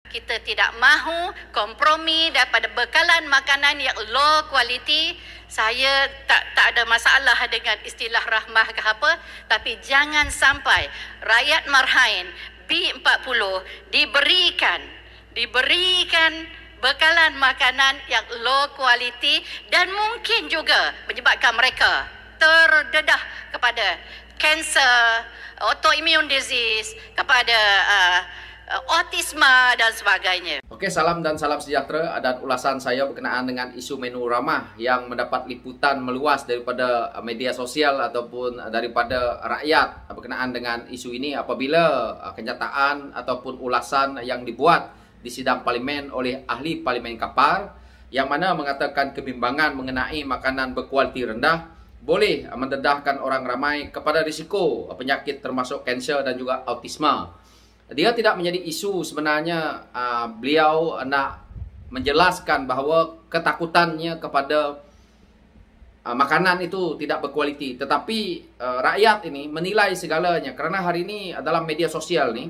Kita tidak mahu kompromi daripada bekalan makanan yang low quality. Saya tak ada masalah dengan istilah rahmah ke apa, tapi jangan sampai rakyat Marhain B40 diberikan bekalan makanan yang low quality dan mungkin juga menyebabkan mereka terdedah kepada kanser, autoimmune disease, kepada autisme dan sebagainya. Oke, salam dan salam sejahtera, dan ulasan saya berkenaan dengan isu menu ramah yang mendapat liputan meluas daripada media sosial ataupun daripada rakyat berkenaan dengan isu ini apabila kenyataan ataupun ulasan yang dibuat di sidang parlimen oleh ahli parlimen Kapar yang mana mengatakan kebimbangan mengenai makanan berkualiti rendah boleh mendedahkan orang ramai kepada risiko penyakit termasuk kanser dan juga autisme. Dia tidak menjadi isu sebenarnya. Beliau nak menjelaskan bahawa ketakutannya kepada makanan itu tidak berkualiti. Tetapi rakyat ini menilai segalanya. Kerana hari ini dalam media sosial ni,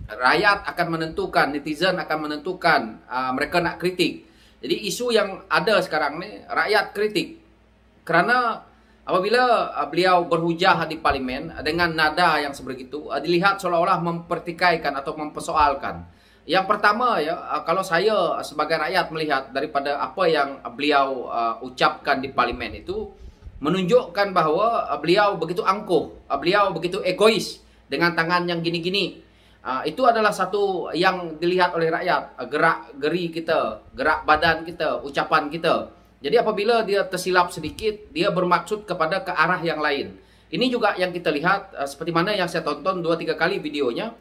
rakyat akan menentukan, netizen akan menentukan mereka nak kritik. Jadi isu yang ada sekarang ni, rakyat kritik. Kerana apabila beliau berhujah di parlimen dengan nada yang sebegitu, dilihat seolah-olah mempertikaikan atau mempersoalkan. Yang pertama ya, kalau saya sebagai rakyat melihat daripada apa yang beliau ucapkan di parlimen itu menunjukkan bahawa beliau begitu angkuh, beliau begitu egois dengan tangan yang gini-gini. Itu adalah satu yang dilihat oleh rakyat, gerak-geri kita, gerak badan kita, ucapan kita. Jadi apabila dia tersilap sedikit, dia bermaksud kepada ke arah yang lain. Ini juga yang kita lihat, seperti mana yang saya tonton 2-3 kali videonya.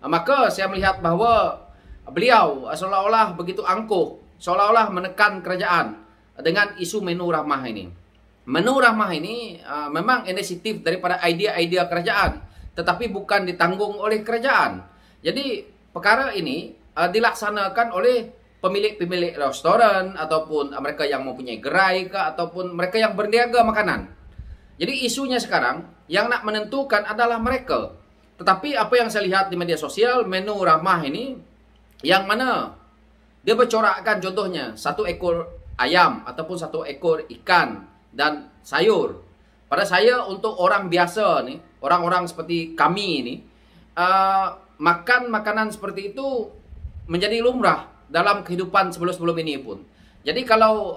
Maka saya melihat bahawa beliau seolah-olah begitu angkuh, seolah-olah menekan kerajaan dengan isu menu ramah ini. Menu ramah ini memang inisiatif daripada idea-idea kerajaan, tetapi bukan ditanggung oleh kerajaan. Jadi perkara ini dilaksanakan oleh pemilik-pemilik restoran ataupun mereka yang mempunyai gerai ke, ataupun mereka yang berniaga makanan. Jadi isunya sekarang yang nak menentukan adalah mereka. Tetapi apa yang saya lihat di media sosial, menu ramah ini yang mana dia bercorakkan contohnya 1 ekor ayam ataupun 1 ekor ikan dan sayur. Pada saya, untuk orang biasa ni, orang-orang seperti kami ni, makan makanan seperti itu menjadi lumrah dalam kehidupan sebelum-sebelum ini pun. Jadi kalau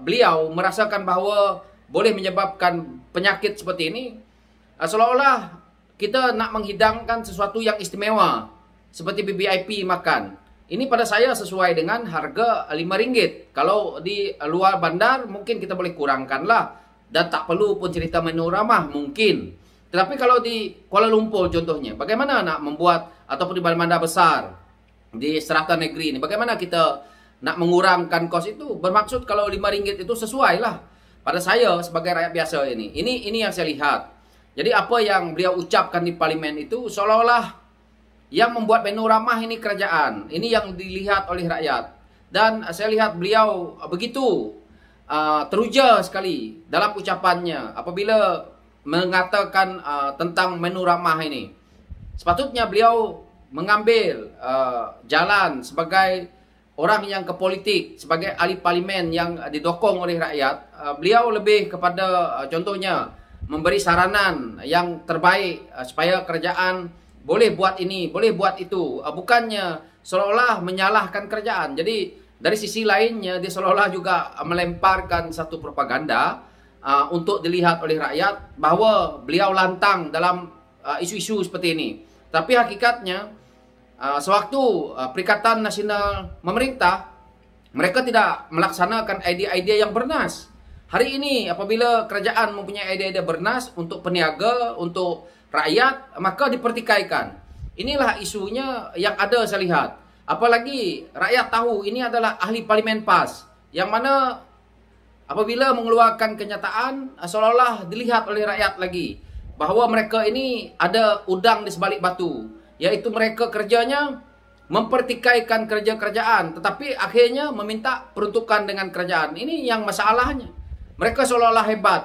beliau merasakan bahawa boleh menyebabkan penyakit seperti ini, seolah-olah kita nak menghidangkan sesuatu yang istimewa seperti VVIP makan. Ini pada saya sesuai dengan harga RM5. Kalau di luar bandar mungkin kita boleh kurangkanlah dan tak perlu pun cerita menu ramah mungkin. Tetapi kalau di Kuala Lumpur contohnya, bagaimana nak membuat, ataupun di bandar besar di Serata Negeri ini, bagaimana kita nak mengurangkan kos itu? Bermaksud kalau RM5 itu sesuai lah pada saya sebagai rakyat biasa ini. Ini yang saya lihat. Jadi apa yang beliau ucapkan di parlimen itu seolah-olah yang membuat menu ramah ini kerajaan. Ini yang dilihat oleh rakyat. Dan saya lihat beliau begitu teruja sekali dalam ucapannya apabila mengatakan tentang menu ramah ini. Sepatutnya beliau mengambil jalan sebagai orang yang ke politik, sebagai ahli parlimen yang didokong oleh rakyat. Beliau lebih kepada contohnya memberi saranan yang terbaik supaya kerajaan boleh buat ini, boleh buat itu. Bukannya seolah-olah menyalahkan kerajaan. Jadi dari sisi lainnya dia seolah-olah juga melemparkan satu propaganda untuk dilihat oleh rakyat bahawa beliau lantang dalam isu-isu seperti ini. Tapi hakikatnya sewaktu Perikatan Nasional memerintah, mereka tidak melaksanakan idea-idea yang bernas. Hari ini apabila kerajaan mempunyai idea-idea bernas untuk peniaga, untuk rakyat, maka dipertikaikan. Inilah isunya yang ada saya lihat. Apalagi rakyat tahu ini adalah ahli parlimen PAS, yang mana apabila mengeluarkan kenyataan seolah-olah dilihat oleh rakyat lagi bahawa mereka ini ada udang di sebalik batu, yaitu mereka kerjanya mempertikaikan kerja kerajaan, tetapi akhirnya meminta peruntukan dengan kerajaan. Ini yang masalahnya. Mereka seolah-olah hebat.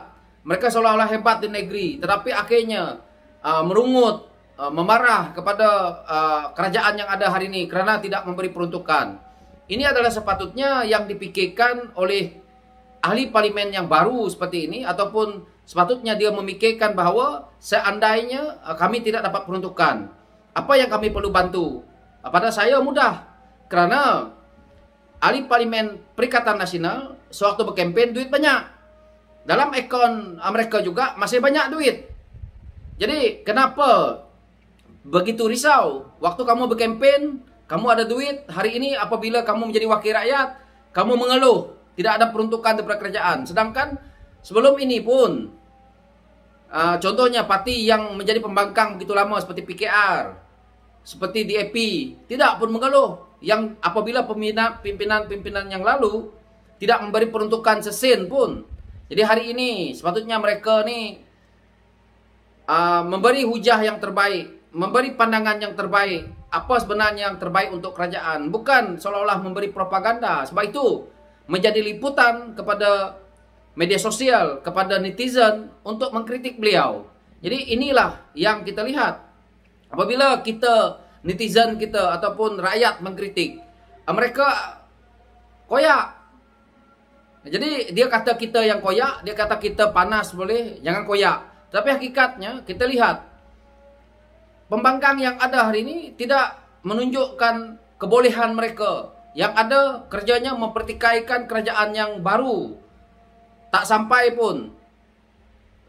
Mereka seolah-olah hebat di negeri, tetapi akhirnya merungut memarah kepada kerajaan yang ada hari ini kerana tidak memberi peruntukan. Ini adalah sepatutnya yang dipikirkan oleh ahli parlimen yang baru seperti ini, ataupun sepatutnya dia memikirkan bahawa seandainya kami tidak dapat peruntukan, apa yang kami perlu bantu. Pada saya mudah, kerana ahli parlimen Perikatan Nasional sewaktu berkempen duit banyak. Dalam akaun mereka juga masih banyak duit. Jadi kenapa begitu risau? Waktu kamu berkempen, kamu ada duit. Hari ini apabila kamu menjadi wakil rakyat, kamu mengeluh tidak ada peruntukan daripada kerajaan. Sedangkan sebelum ini pun, contohnya parti yang menjadi pembangkang begitu lama seperti PKR, seperti DAP, tidak pun mengeluh. Yang apabila pimpinan-pimpinan yang lalu tidak memberi peruntukan sesen pun. Jadi hari ini sepatutnya mereka ni memberi hujah yang terbaik, memberi pandangan yang terbaik, apa sebenarnya yang terbaik untuk kerajaan, bukan seolah-olah memberi propaganda. Sebab itu menjadi liputan kepada media sosial, kepada netizen untuk mengkritik beliau. Jadi inilah yang kita lihat. Apabila kita, netizen kita ataupun rakyat mengkritik, mereka koyak. Jadi dia kata kita yang koyak, dia kata kita panas boleh, jangan koyak. Tapi hakikatnya kita lihat, pembangkang yang ada hari ini tidak menunjukkan kebolehan mereka. Yang ada kerjanya mempertikaikan kerajaan yang baru. Tak sampai pun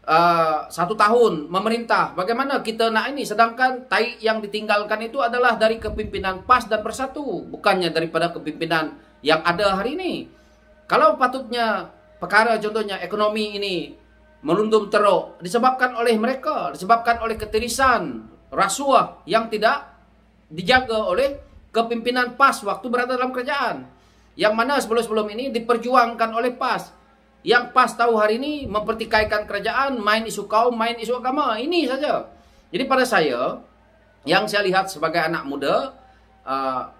1 tahun memerintah. Bagaimana kita nak ini? Sedangkan taik yang ditinggalkan itu adalah dari kepimpinan PAS dan Bersatu, bukannya daripada kepimpinan yang ada hari ini. Kalau patutnya perkara contohnya ekonomi ini melundum teruk disebabkan oleh mereka, disebabkan oleh ketirisan, rasuah yang tidak dijaga oleh kepimpinan PAS waktu berada dalam kerajaan. Yang mana sebelum-sebelum ini diperjuangkan oleh PAS. Yang PAS tahu hari ini mempertikaikan kerajaan, main isu kaum, main isu agama. Ini saja. Jadi pada saya, yang saya lihat sebagai anak muda,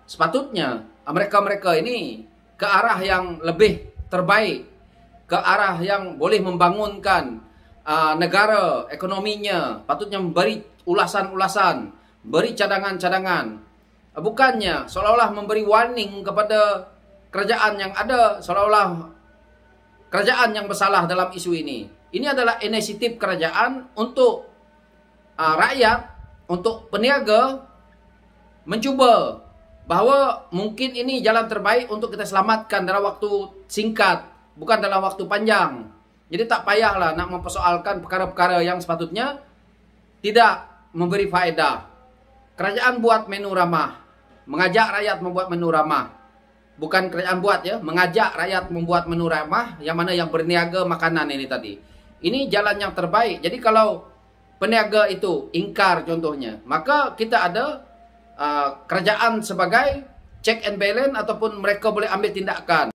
sepatutnya mereka-mereka ini ke arah yang lebih terbaik, ke arah yang boleh membangunkan negara, ekonominya, patutnya memberi ulasan-ulasan, beri cadangan-cadangan. Bukannya seolah-olah memberi warning kepada kerajaan yang ada, seolah-olah kerajaan yang bersalah dalam isu ini. Ini adalah inisiatif kerajaan untuk rakyat, untuk peniaga mencuba bahawa mungkin ini jalan terbaik untuk kita selamatkan dalam waktu singkat, bukan dalam waktu panjang. Jadi tak payahlah nak mempersoalkan perkara-perkara yang sepatutnya tidak memberi faedah. Kerajaan buat menu ramah, mengajak rakyat membuat menu ramah. Bukan kerajaan buat ya, mengajak rakyat membuat menu ramah, yang mana yang berniaga makanan ini tadi. Ini jalan yang terbaik. Jadi kalau peniaga itu ingkar contohnya, maka kita ada kerajaan sebagai check and balance, ataupun mereka boleh ambil tindakan.